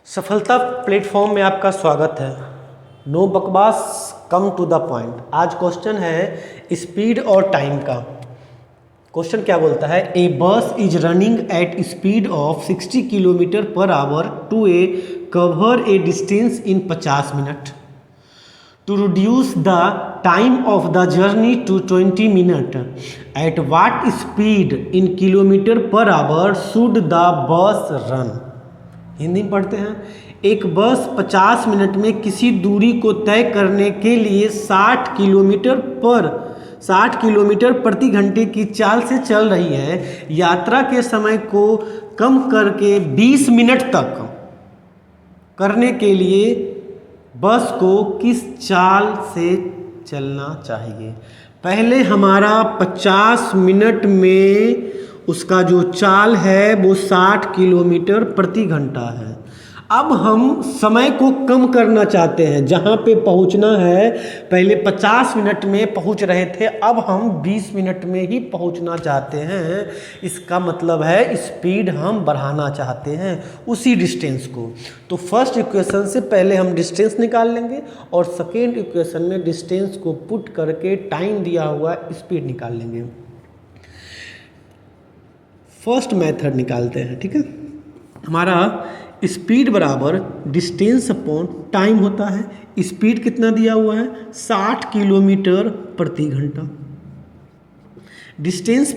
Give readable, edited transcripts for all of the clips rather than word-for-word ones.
सफलता प्लेटफॉर्म में आपका स्वागत है। नो बकवास, कम टू द पॉइंट। आज क्वेश्चन है स्पीड और टाइम का। क्वेश्चन क्या बोलता है, a bus is running at speed of 60 kilometre per hour to a cover a distance in 50 minute. To reduce the time of the journey to 20 minute at what speed in kilometre per hour should the bus run. Hindi में पढ़ते हैं। एक बस 50 minute में किसी दूरी को तय करने के लिए 60 किलोमीटर प्रति घंटे की चाल से चल रही है। यात्रा के समय को कम करके 20 मिनट तक करने के लिए बस को किस चाल से चलना चाहिए। पहले हमारा 50 मिनट में उसका जो चाल है वो 60 किलोमीटर प्रति घंटा है। अब हम समय को कम करना चाहते हैं। जहाँ पे पहुँचना है, पहले 50 मिनट में पहुँच रहे थे, अब हम 20 मिनट में ही पहुँचना चाहते हैं। इसका मतलब है स्पीड हम बढ़ाना चाहते हैं उसी डिस्टेंस को। तो फर्स्ट इक्वेशन से पहले हम डिस्टेंस निकाल लेंगे और सेकेंड इक्वेशन में डिस्टेंस को पुट करके टाइम दिया हुआ स्पीड निकाल लेंगे। फर्स्ट मेथड निकालते हैं, ठीक है। हमारा स्पीड बराबर डिस्टेंस अपॉन टाइम होता है। स्पीड कितना दिया हुआ है, 60 किलोमीटर प्रति घंटा। डिस्टेंस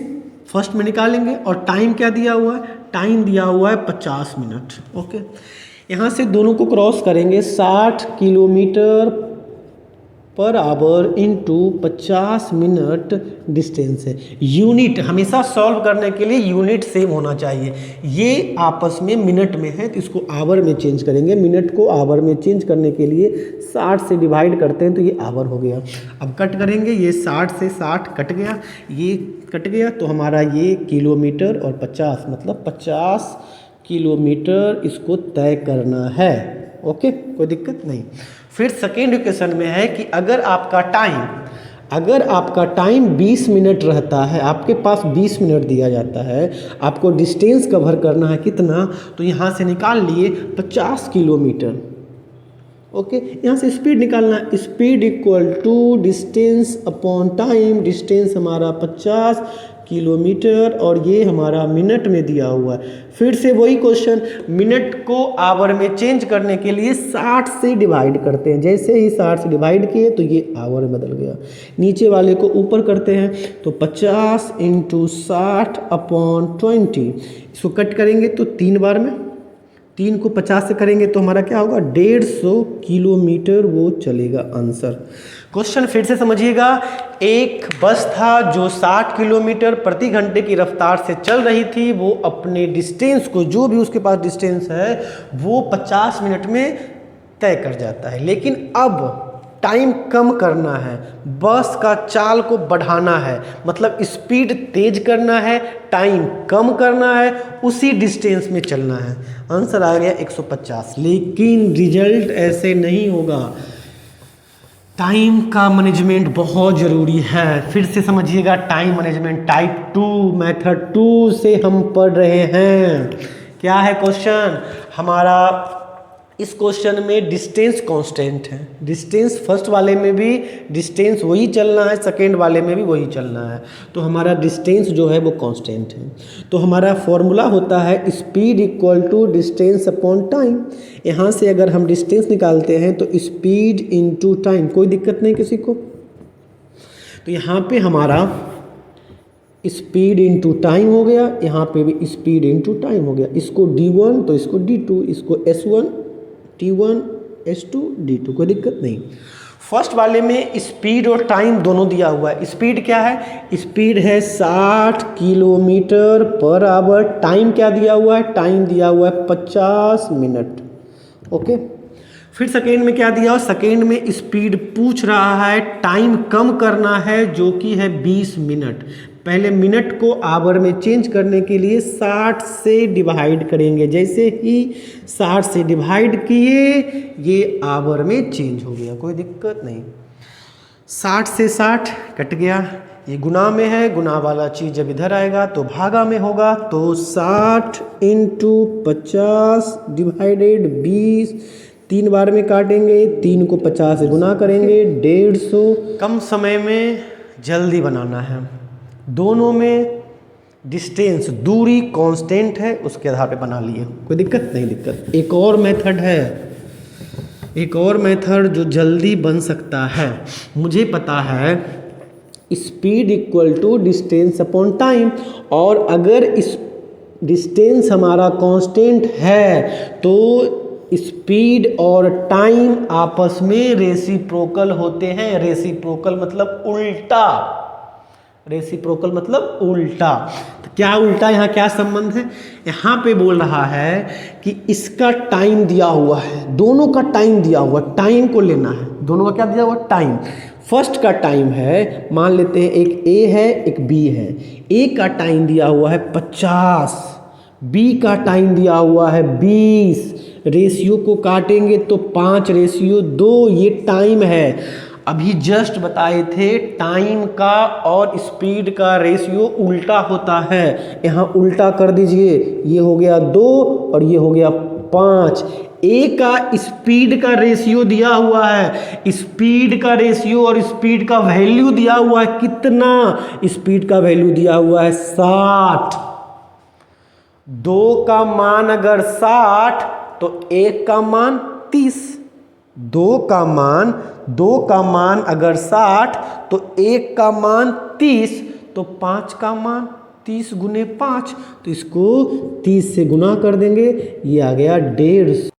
फर्स्ट में निकालेंगे और टाइम क्या दिया हुआ है, टाइम दिया हुआ है 50 मिनट। ओके, यहाँ से दोनों को क्रॉस करेंगे। 60 kilometre per our into 50 minute distance है। यूनिट हमेशा सॉल्व करने के लिए यूनिट सेम होना चाहिए। ये आपस में मिनट में है तो इसको आवर में चेंज करेंगे। मिनट को आवर में चेंज करने के लिए 60 से डिवाइड करते हैं तो ये आवर हो गया। अब कट करेंगे, ये 60 से 60 कट गया, ये कट गया, तो हमारा ये किलोमीटर और 50 मतलब 50 किलोमीटर इसको तय करना है। ओके, कोई दिक्कत नहीं। फिर सेकेंड इक्वेशन में है कि अगर आपका टाइम 20 मिनट रहता है, आपके पास 20 मिनट दिया जाता है, आपको डिस्टेंस कवर करना है कितना, तो यहाँ से निकाल लिए 50 किलोमीटर। ओके, यहाँ से स्पीड निकालना है। Speed equal to distance upon time. Distance हमारा 50 किलोमीटर और ये हमारा मिनट में दिया हुआ है। फिर से वही क्वेश्चन, मिनट को आवर में चेंज करने के लिए 60 से डिवाइड करते हैं। जैसे ही 60 से डिवाइड किए तो ये आवर में बदल गया। नीचे वाले को ऊपर करते हैं तो 50 इंटू 60 अपॉन 20। इसको कट करेंगे तो 3 बार में, 3 को 50 से करेंगे तो हमारा क्या होगा, 150 किलोमीटर वो चलेगा आंसर। क्वेश्चन फिर से समझिएगा। एक बस था जो 60 किलोमीटर प्रति घंटे की रफ्तार से चल रही थी। वो अपने डिस्टेंस को, जो भी उसके पास डिस्टेंस है, वो 50 मिनट में तय कर जाता है। लेकिन अब टाइम कम करना है, बस का चाल को बढ़ाना है, मतलब स्पीड तेज करना है, टाइम कम करना है, उसी डिस्टेंस में चलना है। आंसर आ गया 150। लेकिन रिजल्ट ऐसे नहीं होगा। टाइम का मैनेजमेंट बहुत ज़रूरी है। फिर से समझिएगा, टाइम मैनेजमेंट टाइप 2 मेथड 2 से हम पढ़ रहे हैं। क्या है क्वेश्चन हमारा, इस क्वेश्चन में डिस्टेंस कांस्टेंट है। डिस्टेंस फर्स्ट वाले में भी डिस्टेंस वही चलना है, सेकेंड वाले में भी वही चलना है, तो हमारा डिस्टेंस जो है वो कांस्टेंट है। तो हमारा फॉर्मूला होता है speed equal to distance upon time. यहाँ से अगर हम डिस्टेंस निकालते हैं तो स्पीड इनटू टाइम, कोई दिक्कत नहीं किसी को। तो यहाँ पे हमारा स्पीड इनटू टाइम हो गया, यहाँ पे भी स्पीड इनटू टाइम हो गया। इसको D1 तो इसको D2, इसको S1 T1 S2 D2, कोई दिक्कत नहीं। फर्स्ट वाले में स्पीड और टाइम दोनों दिया हुआ है। स्पीड क्या है, स्पीड है 60 किलोमीटर पर आवर। टाइम क्या दिया हुआ है, टाइम दिया हुआ है 50 मिनट। ओके, फिर सेकेंड में क्या दिया, सेकेंड में स्पीड पूछ रहा है, टाइम कम करना है जो कि है 20 मिनट। पहले मिनट को आवर में चेंज करने के लिए 60 से डिवाइड करेंगे। जैसे ही 60 से डिवाइड किए ये आवर में चेंज हो गया, कोई दिक्कत नहीं। 60 से 60 कट गया, ये गुना में है, गुना वाला चीज़ जब इधर आएगा तो भागा में होगा। तो 60 इंटू 50 डिवाइडेड 20, 3 बार में काटेंगे, 3 को 50 से गुना करेंगे, 150। कम समय में जल्दी बनाना है। दोनों में डिस्टेंस दूरी कांस्टेंट है, उसके आधार पे बना लिए, कोई दिक्कत नहीं। दिक्कत एक और मेथड है, एक और मेथड जो जल्दी बन सकता है। मुझे पता है speed equal to distance upon time, और अगर इस डिस्टेंस हमारा कांस्टेंट है तो स्पीड और टाइम आपस में रेसिप्रोकल होते हैं। रेसिप्रोकल मतलब उल्टा, रेसिप्रोकल मतलब उल्टा। तो क्या उल्टा, यहाँ क्या संबंध है? यहाँ पे बोल रहा है कि इसका टाइम दिया हुआ है, दोनों का टाइम दिया हुआ, टाइम को लेना है। दोनों का क्या दिया हुआ? टाइम। फर्स्ट का टाइम है, मान लेते हैं एक ए है एक बी है। ए का टाइम दिया हुआ है 50, बी का टाइम दिया हुआ है 20। रेशियो को काटेंगे तो 5:2, ये टाइम है। अभी जस्ट बताए थे टाइम का और स्पीड का रेशियो उल्टा होता है। यहाँ उल्टा कर दीजिए, ये हो गया 2 और ये हो गया 5। ए का स्पीड का रेशियो दिया हुआ है, स्पीड का रेशियो और स्पीड का वैल्यू दिया हुआ है। कितना? स्पीड का वैल्यू दिया हुआ है 60। 2 का मान अगर 60 तो 1 का मान 30। 2 का मान अगर 60 तो 1 का मान 30, तो 5 का मान 30 गुने 5, तो इसको 30 से गुना कर देंगे, ये आ गया 150।